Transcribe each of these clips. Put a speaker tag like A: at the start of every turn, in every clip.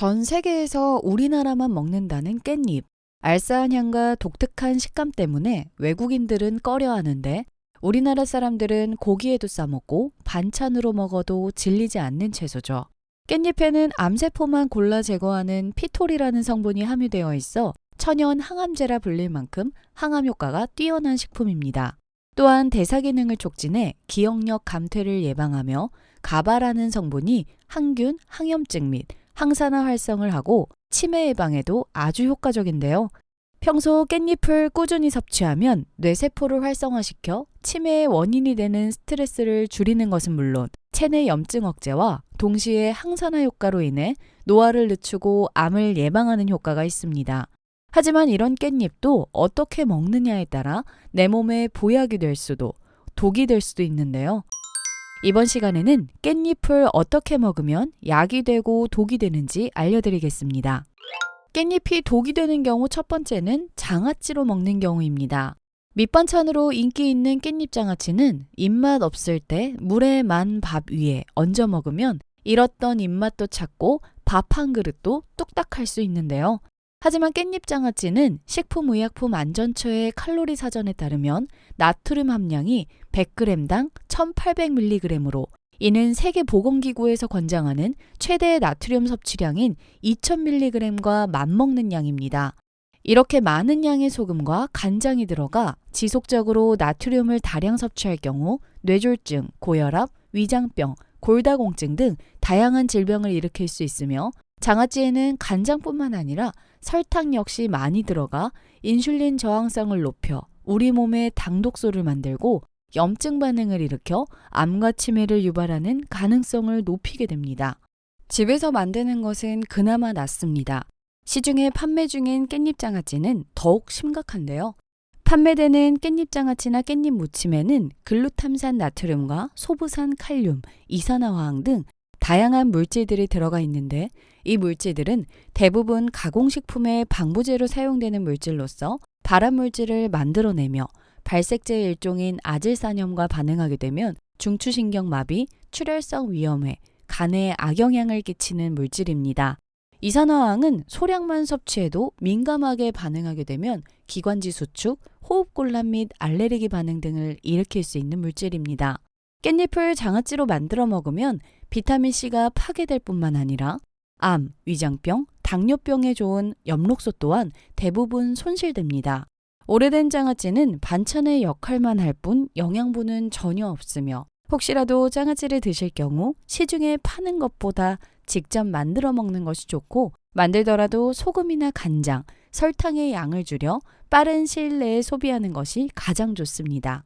A: 전 세계에서 우리나라만 먹는다는 깻잎. 알싸한 향과 독특한 식감 때문에 외국인들은 꺼려하는데 우리나라 사람들은 고기에도 싸먹고 반찬으로 먹어도 질리지 않는 채소죠. 깻잎에는 암세포만 골라 제거하는 피톨이라는 성분이 함유되어 있어 천연 항암제라 불릴 만큼 항암 효과가 뛰어난 식품입니다. 또한 대사 기능을 촉진해 기억력 감퇴를 예방하며 가바라는 성분이 항균, 항염증 및 항산화 활성을 하고 치매 예방에도 아주 효과적인데요. 평소 깻잎을 꾸준히 섭취하면 뇌세포를 활성화시켜 치매의 원인이 되는 스트레스를 줄이는 것은 물론 체내 염증 억제와 동시에 항산화 효과로 인해 노화를 늦추고 암을 예방하는 효과가 있습니다. 하지만 이런 깻잎도 어떻게 먹느냐에 따라 내 몸에 보약이 될 수도 독이 될 수도 있는데요. 이번 시간에는 깻잎을 어떻게 먹으면 약이 되고 독이 되는지 알려드리겠습니다. 깻잎이 독이 되는 경우 첫 번째는 장아찌로 먹는 경우입니다. 밑반찬으로 인기 있는 깻잎 장아찌는 입맛 없을 때 물에 만 밥 위에 얹어 먹으면 잃었던 입맛도 찾고 밥 한 그릇도 뚝딱할 수 있는데요. 하지만 깻잎 장아찌는 식품의약품 안전처의 칼로리 사전에 따르면 나트륨 함량이 100g당 1800mg으로 이는 세계보건기구에서 권장하는 최대 나트륨 섭취량인 2000mg과 맞먹는 양입니다. 이렇게 많은 양의 소금과 간장이 들어가 지속적으로 나트륨을 다량 섭취할 경우 뇌졸중, 고혈압, 위장병, 골다공증 등 다양한 질병을 일으킬 수 있으며 장아찌에는 간장뿐만 아니라 설탕 역시 많이 들어가 인슐린 저항성을 높여 우리 몸에 당독소를 만들고 염증 반응을 일으켜 암과 치매를 유발하는 가능성을 높이게 됩니다. 집에서 만드는 것은 그나마 낫습니다. 시중에 판매 중인 깻잎 장아찌는 더욱 심각한데요. 판매되는 깻잎 장아찌나 깻잎 무침에는 글루탐산 나트륨과 소부산 칼륨, 이산화황 등 다양한 물질들이 들어가 있는데 이 물질들은 대부분 가공식품의 방부제로 사용되는 물질로서 발암물질을 만들어내며 발색제의 일종인 아질산염과 반응하게 되면 중추신경 마비, 출혈성 위험해, 간에 악영향을 끼치는 물질입니다. 이산화황은 소량만 섭취해도 민감하게 반응하게 되면 기관지 수축, 호흡곤란 및 알레르기 반응 등을 일으킬 수 있는 물질입니다. 깻잎을 장아찌로 만들어 먹으면 비타민C가 파괴될 뿐만 아니라 암, 위장병, 당뇨병에 좋은 엽록소 또한 대부분 손실됩니다. 오래된 장아찌는 반찬의 역할만 할 뿐 영양분은 전혀 없으며 혹시라도 장아찌를 드실 경우 시중에 파는 것보다 직접 만들어 먹는 것이 좋고 만들더라도 소금이나 간장, 설탕의 양을 줄여 빠른 시일 내에 소비하는 것이 가장 좋습니다.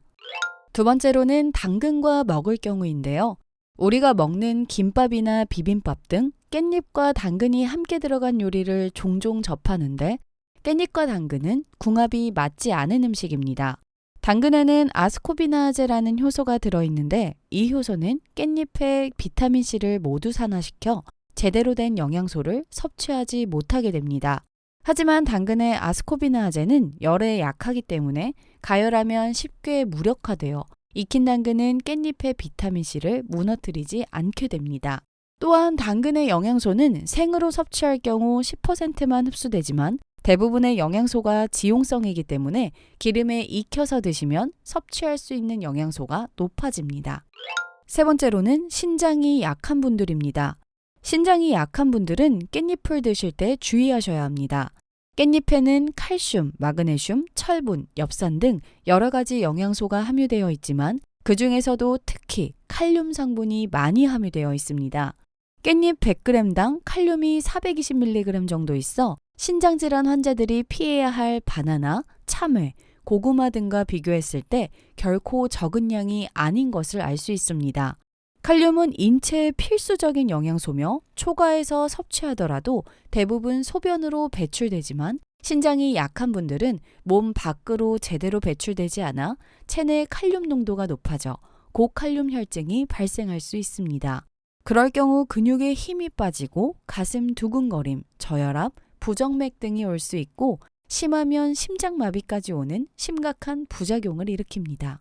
A: 두 번째로는 당근과 먹을 경우인데요. 우리가 먹는 김밥이나 비빔밥 등 깻잎과 당근이 함께 들어간 요리를 종종 접하는데 깻잎과 당근은 궁합이 맞지 않은 음식입니다. 당근에는 아스코비나아제라는 효소가 들어있는데 이 효소는 깻잎의 비타민C를 모두 산화시켜 제대로 된 영양소를 섭취하지 못하게 됩니다. 하지만 당근의 아스코비나아제는 열에 약하기 때문에 가열하면 쉽게 무력화되어 익힌 당근은 깻잎의 비타민C를 무너뜨리지 않게 됩니다. 또한 당근의 영양소는 생으로 섭취할 경우 10%만 흡수되지만 대부분의 영양소가 지용성이기 때문에 기름에 익혀서 드시면 섭취할 수 있는 영양소가 높아집니다. 세 번째로는 신장이 약한 분들입니다. 신장이 약한 분들은 깻잎을 드실 때 주의하셔야 합니다. 깻잎에는 칼슘, 마그네슘, 철분, 엽산 등 여러 가지 영양소가 함유되어 있지만 그 중에서도 특히 칼륨 성분이 많이 함유되어 있습니다. 깻잎 100g당 칼륨이 420mg 정도 있어 신장질환 환자들이 피해야 할 바나나, 참외, 고구마 등과 비교했을 때 결코 적은 양이 아닌 것을 알 수 있습니다. 칼륨은 인체의 필수적인 영양소며 초과해서 섭취하더라도 대부분 소변으로 배출되지만 신장이 약한 분들은 몸 밖으로 제대로 배출되지 않아 체내 칼륨 농도가 높아져 고칼륨 혈증이 발생할 수 있습니다. 그럴 경우 근육에 힘이 빠지고 가슴 두근거림, 저혈압, 부정맥 등이 올 수 있고 심하면 심장마비까지 오는 심각한 부작용을 일으킵니다.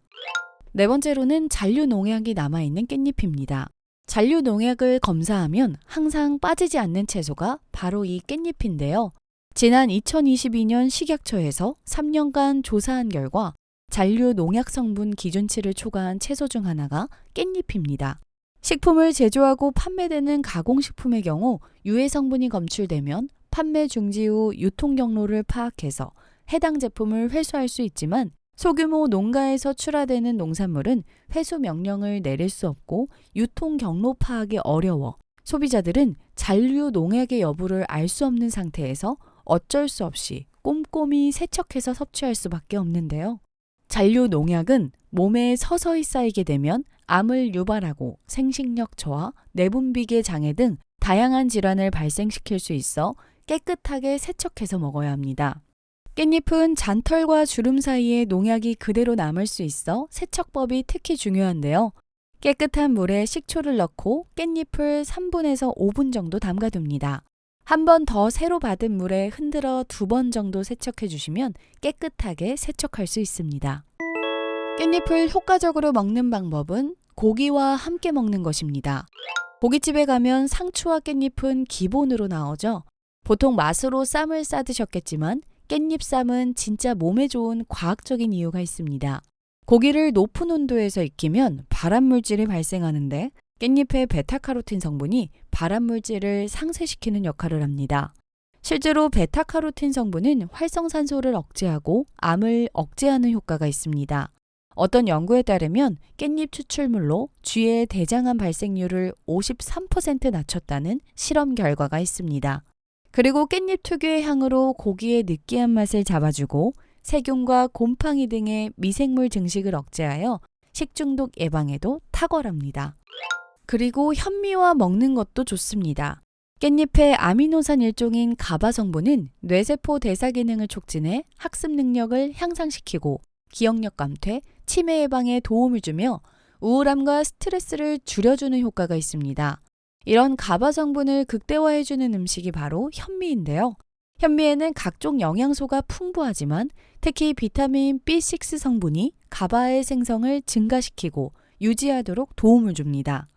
A: 네 번째로는 잔류 농약이 남아있는 깻잎입니다. 잔류 농약을 검사하면 항상 빠지지 않는 채소가 바로 이 깻잎인데요. 지난 2022년 식약처에서 3년간 조사한 결과 잔류 농약 성분 기준치를 초과한 채소 중 하나가 깻잎입니다. 식품을 제조하고 판매되는 가공식품의 경우 유해 성분이 검출되면 판매 중지 후 유통 경로를 파악해서 해당 제품을 회수할 수 있지만 소규모 농가에서 출하되는 농산물은 회수 명령을 내릴 수 없고 유통 경로 파악이 어려워 소비자들은 잔류 농약의 여부를 알 수 없는 상태에서 어쩔 수 없이 꼼꼼히 세척해서 섭취할 수밖에 없는데요. 잔류 농약은 몸에 서서히 쌓이게 되면 암을 유발하고 생식력 저하, 내분비계 장애 등 다양한 질환을 발생시킬 수 있어 깨끗하게 세척해서 먹어야 합니다. 깻잎은 잔털과 주름 사이에 농약이 그대로 남을 수 있어 세척법이 특히 중요한데요. 깨끗한 물에 식초를 넣고 깻잎을 3분에서 5분 정도 담가둡니다. 한 번 더 새로 받은 물에 흔들어 2번 정도 세척해 주시면 깨끗하게 세척할 수 있습니다. 깻잎을 효과적으로 먹는 방법은 고기와 함께 먹는 것입니다. 고깃집에 가면 상추와 깻잎은 기본으로 나오죠. 보통 맛으로 쌈을 싸드셨겠지만 깻잎 쌈은 진짜 몸에 좋은 과학적인 이유가 있습니다. 고기를 높은 온도에서 익히면 발암물질이 발생하는데 깻잎의 베타카로틴 성분이 발암물질을 상쇄시키는 역할을 합니다. 실제로 베타카로틴 성분은 활성산소를 억제하고 암을 억제하는 효과가 있습니다. 어떤 연구에 따르면 깻잎 추출물로 쥐의 대장암 발생률을 53% 낮췄다는 실험 결과가 있습니다. 그리고 깻잎 특유의 향으로 고기의 느끼한 맛을 잡아주고 세균과 곰팡이 등의 미생물 증식을 억제하여 식중독 예방에도 탁월합니다. 그리고 현미와 먹는 것도 좋습니다. 깻잎의 아미노산 일종인 가바 성분은 뇌세포 대사 기능을 촉진해 학습 능력을 향상시키고 기억력 감퇴, 치매 예방에 도움을 주며 우울함과 스트레스를 줄여주는 효과가 있습니다. 이런 가바 성분을 극대화해주는 음식이 바로 현미인데요. 현미에는 각종 영양소가 풍부하지만 특히 비타민 B6 성분이 가바의 생성을 증가시키고 유지하도록 도움을 줍니다.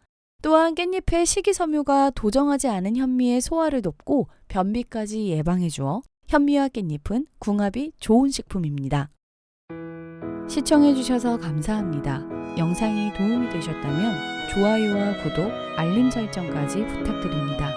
A: 또한 깻잎의 식이섬유가 도정하지 않은 현미의 소화를 돕고 변비까지 예방해주어 현미와 깻잎은 궁합이 좋은 식품입니다. 시청해주셔서 감사합니다. 영상이 도움이 되셨다면 좋아요와 구독, 알림 설정까지 부탁드립니다.